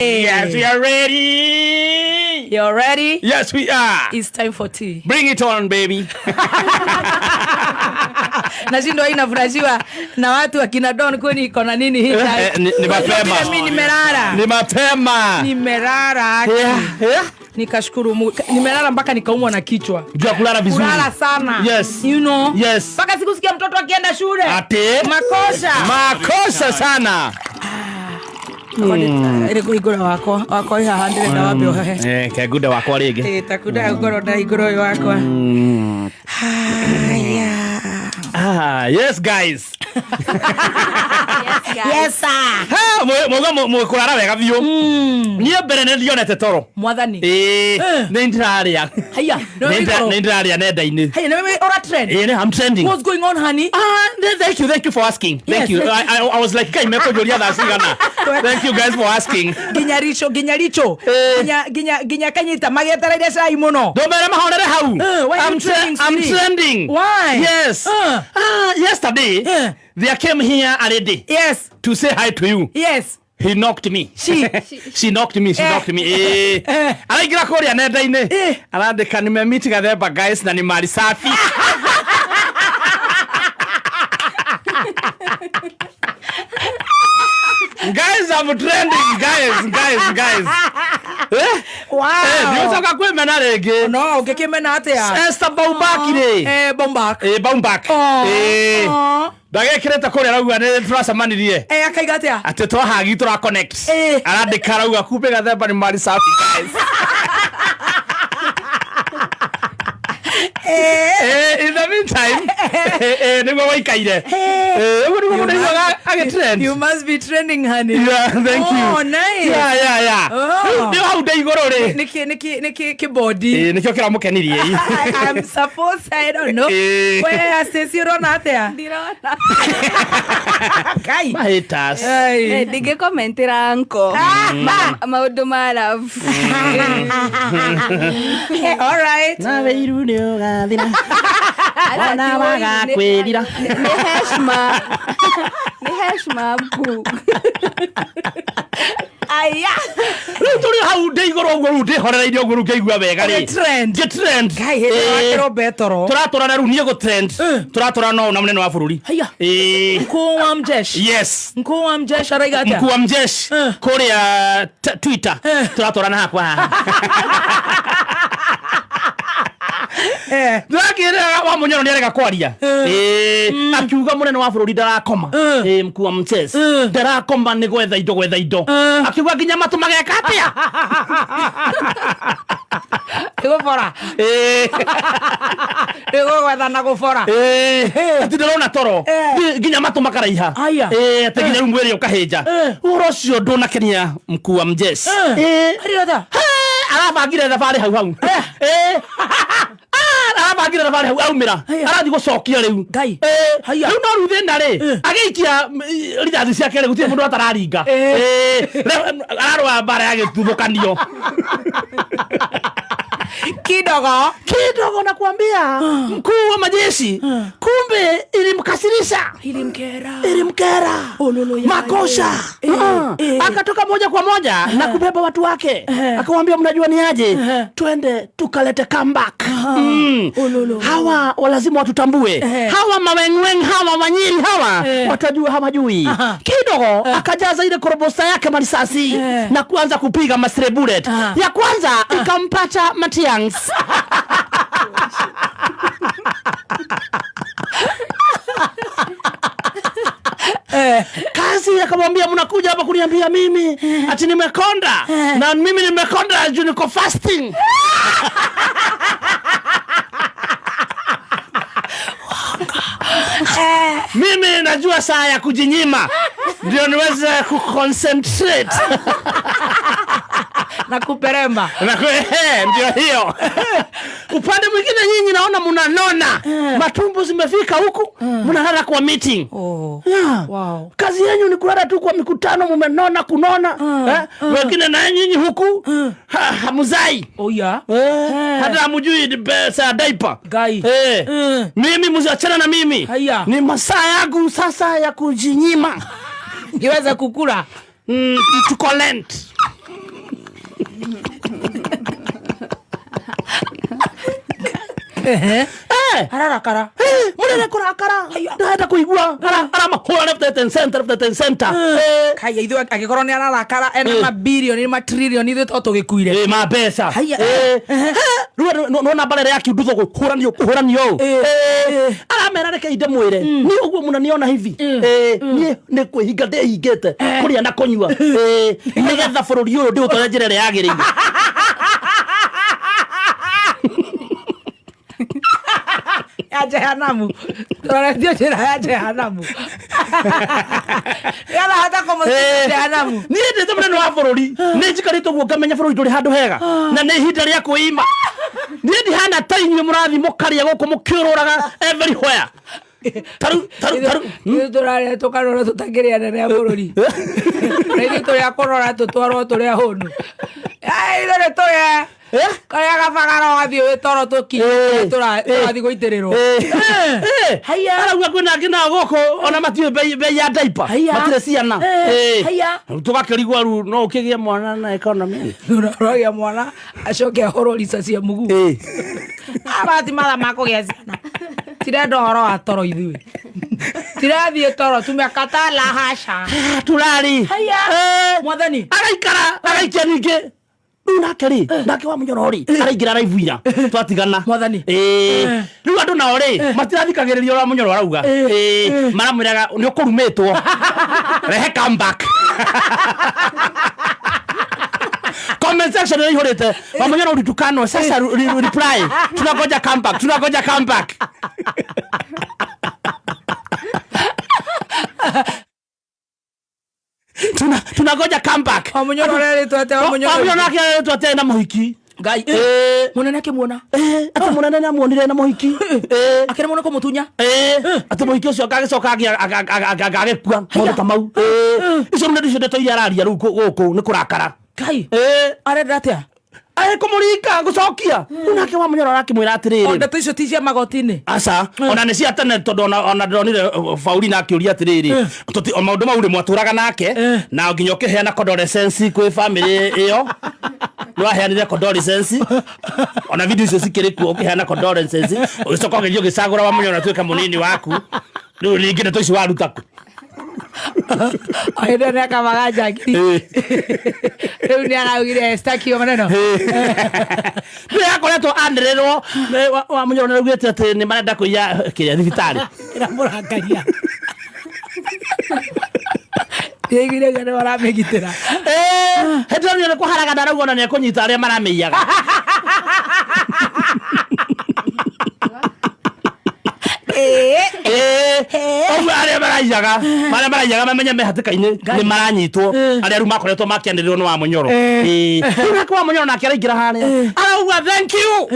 Yes, we are ready. You're ready? Yes, we are. It's time for tea. Bring it on, baby. Nashindo inafurahiwa na watu akina Don kwani iko na nini hii? Ni mapema. Mimi nimelala. Ni mapema. Nimelala. Yeah. Nikashukuru Mungu. Nimelala mpaka nikaumwa na kichwa. Jua kulala vizuri. Kulala sana. Yes. You know? Yes. Mpaka sikusikia mtoto akienda shule. Ate? Makosa sana. Ile igoro wako haha ndire na wapi ohe. Kaguda wako rege. Takuda igoro na igoro wako. Yes guys. Yes sir. Mo kurara wega biyo. Ni ebere ne lionete toro. Mwathani. Ne ndraria. Haya. Ne ndraria nenda-ini. Hey, na mimi ora trend. I'm trending. What's going on, honey? Thank you for asking. Thank you. I was like, kai meko jolia da sigana. Thank you guys for asking. Ginyaricho. Ginya kanyita magetaraire sai muno. Do mere mahonere hau. I'm trending. Why? Yes. Yesterday there came here a lady. Yes. To say hi to you. Yes. He knocked me. She knocked me. Araingira kuria nenda-ini. Arandika ni meet gathemba guys na ni mari safi. Guys, I'm trending, guys. Wow. Nyoka kwemena rege. No, ukikimena atia. Esther Baumbak. Baumbak. Ndagekireta kuria rauga ne turacemanirie. Akaiga atia. Ate twahagi tura connect. Arandika rauga kumbe gathemba ni mari safi guys. In the meantime, you must be trending, honey. Yeah, thank you. Oh, nice. Yeah. How do you go to Niki body. I'm supposed, I don't know. Where says you run out there? Kai. Mahitas. Dige komentira anko. Maudu marav. All right. Na veiru nio gathina. Wana waga kwirira. Ni heshima bu. Aya. Turi hau de igoro ugo ude horereire ugo rukeigua wega ri. Trend. Kai hero betoro. Turatora na runie go trend. Turatora no na munene wa bururi. Haya. Mkuu wa mjeshi. Yes. Mkuu wa mjeshi araigata. Mkuu wa mjeshi. Korea Twitter. Turatora na hakwa. Ndakira wa munyono ni arega kwaria. Akiuga munene wa bururi ndarakoma. Mkuu wa mjeshi. Ndarakoma ni gwetha indo. Akiuga ginya matu mageka atia. Igofora. Igogwetha na gufora. Ati ndirona toro. Ginya matu makaraiha. Ati ginya rumwere ukahinja. Urocio ndunakenia mkuu wa mjeshi. Ariotha. Arabangire thabari hau. Arabangire thabari hau aumira. Arathi gucokia riu. Ngai. Riu no ruthina ri. Agiikia rithathi ciake ri gutie mundu atararinga. Ararwa bara ya gituthukanio. Kidogo nakwambia mkuu wa majeshi kumbe ilimkera makosha akatoka moja kwa moja na kubeba watu wake akamwambia mnajua ni aje twende tukalete comeback hawa lazima watutambue hawa mawengweng hawa wanyiri hawa watajua hawajui kidogo akajaza ile korobosta yake marisasi na kuanza kupiga mastre bullet ya kwanza ikampata Matiang's kazi akamwambia mnakuja hapa kuniambia mimi ati nimekonda na mimi nimekonda juu niko fasting. Mimi najua saa ya kujinyima ndio niweze kuconcentrate na kuperemba ndio hiyo. Upande mwingine nyinyi naona mnanona matumbo zimefika huku mnalala kwa meeting. Wow. Kazi yenu ni kulala tu kwa mikutano mmenona kunona. Wengine na nyinyi huku hamuzai. Hata hamjui pesa diaper. Mimi msiachana na mimi. Ni masaa yangu sasa ya kujinyima. Niweza kukula. Tukolent. Ararakara. Munene kurakara. Ndaenda kuigua. Arama left right and center. Kaya ithu agikorwo ni ararakara ena mabilioni matrillioni ithu to tugikuire. Ma mbeca. No na barere yaki ndutho kuhuranio. Aramera reke inde mwire. Ni uguo muna niona hivi. Ni kwihinga ndehingite kuria na kunyua. Nigetha bururi uyu ndi utore njira ya yagiriire. Ya jehanamu. Tore ndio njira ya jehanamu. Yala hata como jehanamu. Ni ndete mwana wa bururi. Ni njikarito guo ngamenya bururi turi handu hega. Na ni hinda ria kuima. Ni ndi hana tainyu murathi mukaria guku mukiururaga everywhere. Taru. Ni turare tukarora tutagiria nene ya bururi. Ni turi akorora tutwaro turi ahonu. Ai ndore toya. Kaya gabagara wathi witoro tuki turathi goiterero. Haya. Arauga kwina ngina goko ona matiu bei ya diaper. Matire ciana. Haya. Tugakirigwa ru no ukigia mwana na economy. Nurarogia mwana acoke ahorori cia mugu. Abati mara makugia ciana. Tire ndoro wa toro ithui. Tirathie toro tumekata la hasha. Turari. Haya. Mwathani. Agaikia ninge. Unakeri nake wa munyorori araingira raivuira twatigana Mwathani. Riu andu nao ri matirathikagiriria ora munyoro arauga maramwiraga ni ukurumitwo rehe come back. Comment section ni horete wa munyoro ulitukano sasa reply tunagoja come back. Tunagoja comeback. Munyoro rere twate twate na muhiki. Ngai munene kimuona. Ati munene na muonire na muhiki. Akire muno ko mutunya. Ati muhiki ucio agagicoka agagekua mundu kamau. Icio mundu icio ndeto araria ru guku ni kurakara. Ngai arenda atia. Kumurika gucokia. Unake wa munyoro arakimwira atiriri. Ndeto icio ti cia magotini. Asa ona ni cia tene tondu ona ndonire fauri na akiuria atiriri. Tuti o maundu mauri mwaturaga nake na nginyo kiheana condolences kwi family iyo. No aheanire condolences. Ona video icio cikiriku ukiheana condolences. Ugicoka ngio gicagura wa munyoro tuika munini waku. Riu ringi ndeto icio warutaku. Aida na kamaga ngiri. Riu ni araugire stakio maneno. Ni akoretwo andererwo wa munyoro narugite ati ni marenda kuiya kiria thibitari. Ira murangaria. Yegire gane wala megitera. Heto ni ko haraga darauga na ni kunyita aria marameiyaga. Ogu aria maraiyaga mamenye mehatikaine ni maranyitwo aria ru makoretwo makianiririo no wa munyoro nako wa munyoro nake araingira haria arauga thank you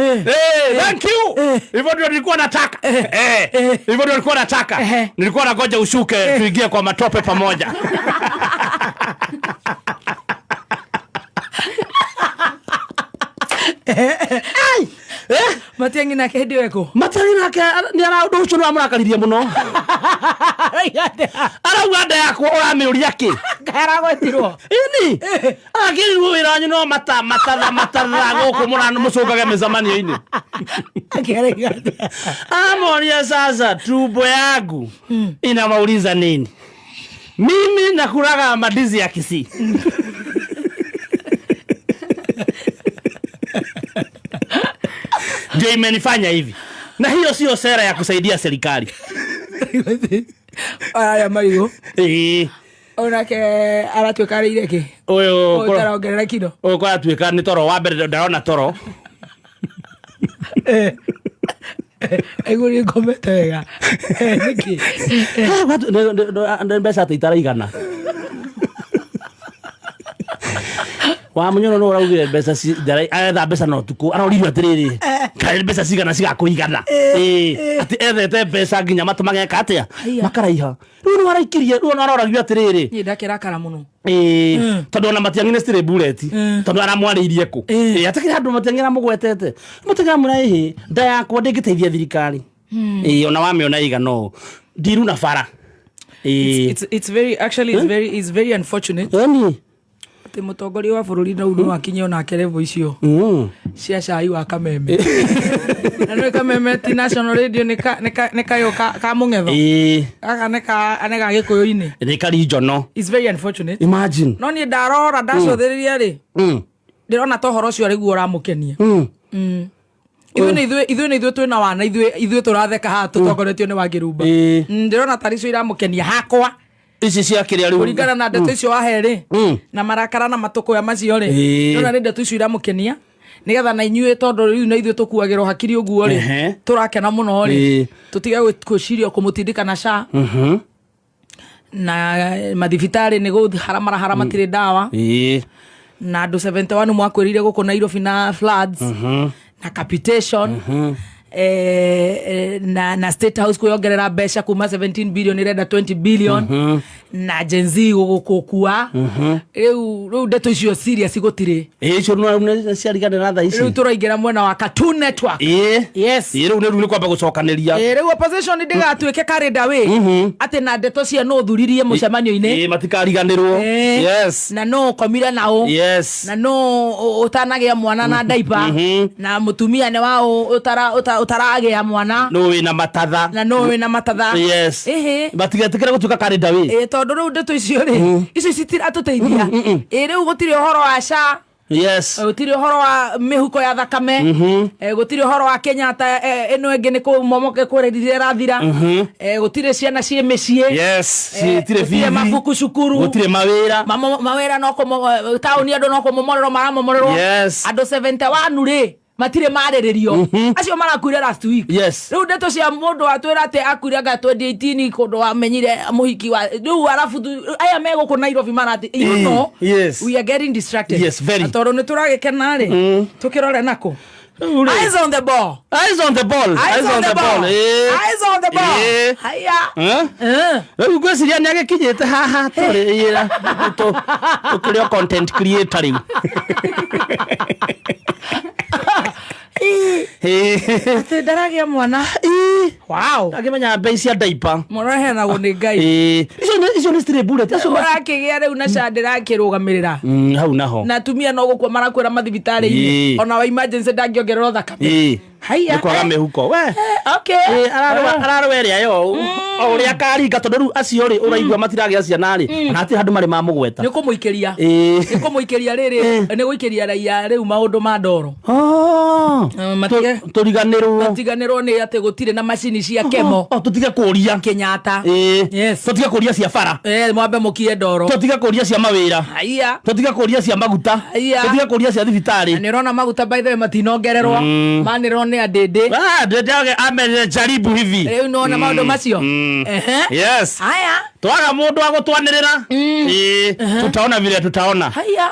thank you hivyo ndio nilikuwa nataka hivyo ndio nilikuwa nataka nilikuwa nagoja ushuke tuingie kwa matope pamoja. Ai Matiangi na kedi weko. Matiangi na ke ni ara undu ucio no amurakaririe muno. Ara uganda yako uramiuria ki? Kara gwetirwo. Ini. Agiri wira nyu no matara goko murano mucungage mizamanio-ini. Amoria sasa tumbo yangu inamauliza nini? Mimi nakulaga madizi ya Kisii. Ndio imenifanya hivi. Na hiyo sio sera ya kusaidia serikali. Aya marigo. Onake aratwekarire ki? Oyo otaraongerera kido. Oyo kwa atweka ni toro wa mbere ndarona toro. Eguri komete wega. Niki. Watu ndo mbesa titaraigana. Wa munyono no raugire mbesa si darai aetha mbesa no tuku aroririo atiriri kare mbesa cigana cigakuigana ati ethete mbesa nginya matumage katia makaraiha riu no araikirie riu no aroragio atiriri ni ndakira kara muno tondu ona Matiang'i stire bullet tondu aramwaririe ku atakira andu Matiang'i mugwetete Matiang'i mura ihi nda yakwa ndingiteithia thirikari ona wamiona igano ndiru na bara it's very actually it's very unfortunate yani mutongoria wa bururi no ndo akinye ona kerevo icio cia cai wa Kameme na no Kameme ti national radio neka yo ka mungetho aka neka gikuyu-ini neka regional. It's very unfortunate. Imagine no ni ndarora ndacotheriria ri ndirona tohoro cio riguo uramukenia ithuĩ twĩna wana ithuĩ tũratheka haha tũtongoretio nĩ Wangirumba ndirona taricio iramukenia hakwa ici cia kĩrĩa rĩu kũringana na ndeto icio waherĩ na marakara na matũkũ ya macio rĩ ndona nĩ ndeto icio iramukenia nigetha na inyuĩ tondũ rĩu na ithuĩ tũkuagĩrwo hakiri ũguo rĩ tũrakena mũno rĩ tũtige gwĩciria kũmũtindĩka na SHA na mathibitarĩ nĩ gũharamaharama matirĩ ndawa na andũ 71 mwakwĩrire gũkũ Nairobi na floods na capitation na State House kuyongerera mbeca kuma 17 billion irenda 20 billion na Gen Z gukukua riu ndeto icio serious gutire icio no ciariganira tha ici riu turaingira mwena wa Cartoon Network yes riu nĩ kwamba gucokaniria riu opposition ndigatuike karenda we ati na ndeto cia no thuririe mucemanio-ini matikariganirwo yes na no komira nao yes na no utanagia mwana na diaper na mutumia ne wao utaragia mwana no wina matatha na no wina matatha yes batigatikira gutuka karenda we tondu riu ndeto icio ri icio citiratuteithia riu gutire uhoro wa SHA yes gutire uhoro wa mihuko ya thakame gutire uhoro wa Kenyatta eno enge ni kumomoke kuredirira rathira gutire ciana cie micie yes gutire fithi mabuku cukuru gutire mawira no ko tauni andu no ko momorero maramomorero andu 71 ri matire mareririo acio marakuire last week riu ndeto cia mundu atwira ate akuire ga 2018 kundu wamenyire muhiki wa riu arafu aya mego ku Nairobi marati you know we are getting distracted atondo ni turagikena ri tukirore nako eyes on the ball haya riu gwiciria ni agikinyite haha turira tukirio content creator riu ate ndaragia mwana wow akimenya mbei cia diaper morohe na guni ngai icio ni stray bullet acio marakigia riu na SHA ndirakirugamirira hau naho na tumia no gukwa marakwira mathibitarĩ-inĩ ona wa emergency ndangiongererwo thakame haya kwaga mihuko we okay ararweria yo uria karinga tondu riu acio ri uraigua matiragia ciana ri na ati handu mari ma mugweta ni kumuikeria riri ni guikeria raia riu maundu ma ndoro matiganirwo ni ati gutire na macini cia kemo tutige kuria Kenyatta yes tutige kuria cia bara mwambe mukie ndoro tutige kuria cia mawira haya tutige kuria cia maguta tutige kuria cia thibitari ni rona maguta by the way matinongererwo manirwo ni adede ndede ame jaribu hivi riu nona maundu macio yes haya twaga mundu wa gutwanirira tutaona vile tutaona haya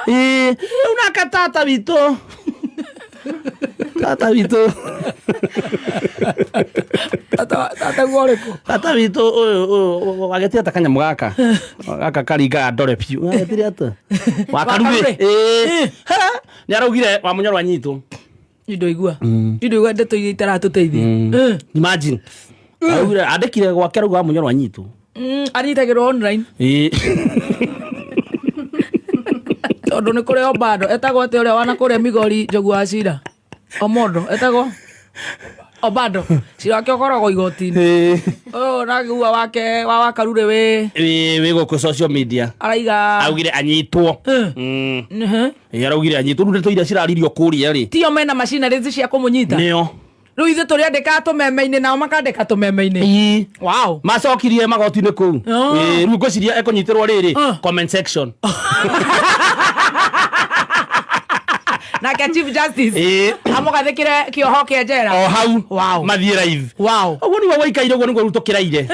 una katata wito tata wito tata wito wagetia takanyamu gaka karinga ndore piu wagetire ata wakaruge ni araugire wa munyoro anyitwo indo igua ndeto iria itaratuteithia imagine araugire andikire gwake rauga wa munyoro anyitwo anyitagirwo online tondu ni kuri Obado etagwo ate uria wana kuria Migori Njogu wa Cira Omondo etagwo Obado cira wake ukoragwo igoti-inĩ nagua wake wa wakarure we guku social media araiga augire anyitwo araugire anyitwo ndeto iria ciraririo kuria ri tio mena machineries cia kumunyita nio riu ithu turi andika tumeme-inĩ nao makandika tumeme-inĩ wow macokirie magoti-inĩ kuu riu ngwiciria ekunyitirwo riri comment section nake Chief Justice amugathikire kioho kia njera o hau wow mathie live wow uguo ni waikaire uguo ni gwa rutukiraire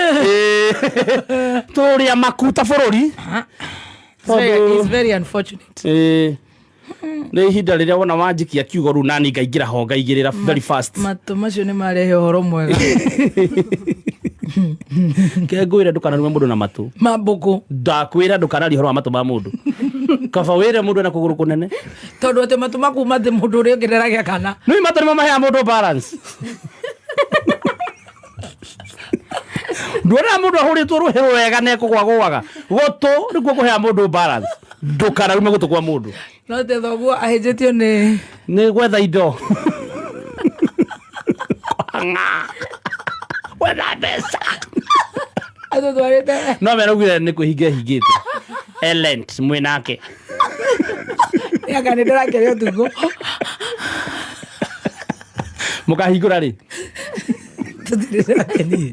turia makuta bururi it's very unfortunate ni ihinda riria wona wanjikia kiugo ru nani ngaingira ho ngaigirira very fast matu macio ni marehe horo mwega ngwira ndukanarume mundu na matu mabuku ndakwira ndukanaria horo wa matu ma mundu kaba wire mundu na kuguru kunene tondu ate matu makuma the mundu uri ngireragia kana ni matu ni mama ya mundu balance ndwira mundu ahuritwo ruhero wega neko gwagwaga goto niguo kuhea mundu balance ndukanarume gutu kwa mundu no te thoguo ahĩnjĩtio nĩ gwetha indo wetha mbeca atũtwarĩte no meraugire nĩ kũhinga hingĩte Elent mwĩnake aka nĩ ndĩrakĩrĩa ũtukũ mũkahingũra rĩ tũtirĩrakeni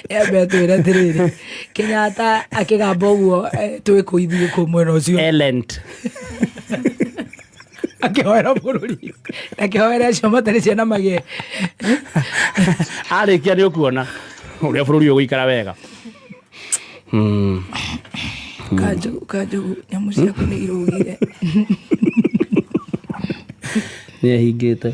embe twĩre atĩrĩrĩ Kenyatta akĩgamba ũguo twĩkũ ithuĩ kũ mwena ũcio Elent akĩhoera bũrũri akĩhoera acio matarĩ ciana magĩe arĩkia nĩ ũkuona ũrĩa bũrũri ũgũikara wega kanjũgu nyamũ ciaku nĩ irũgire nĩ ahingĩte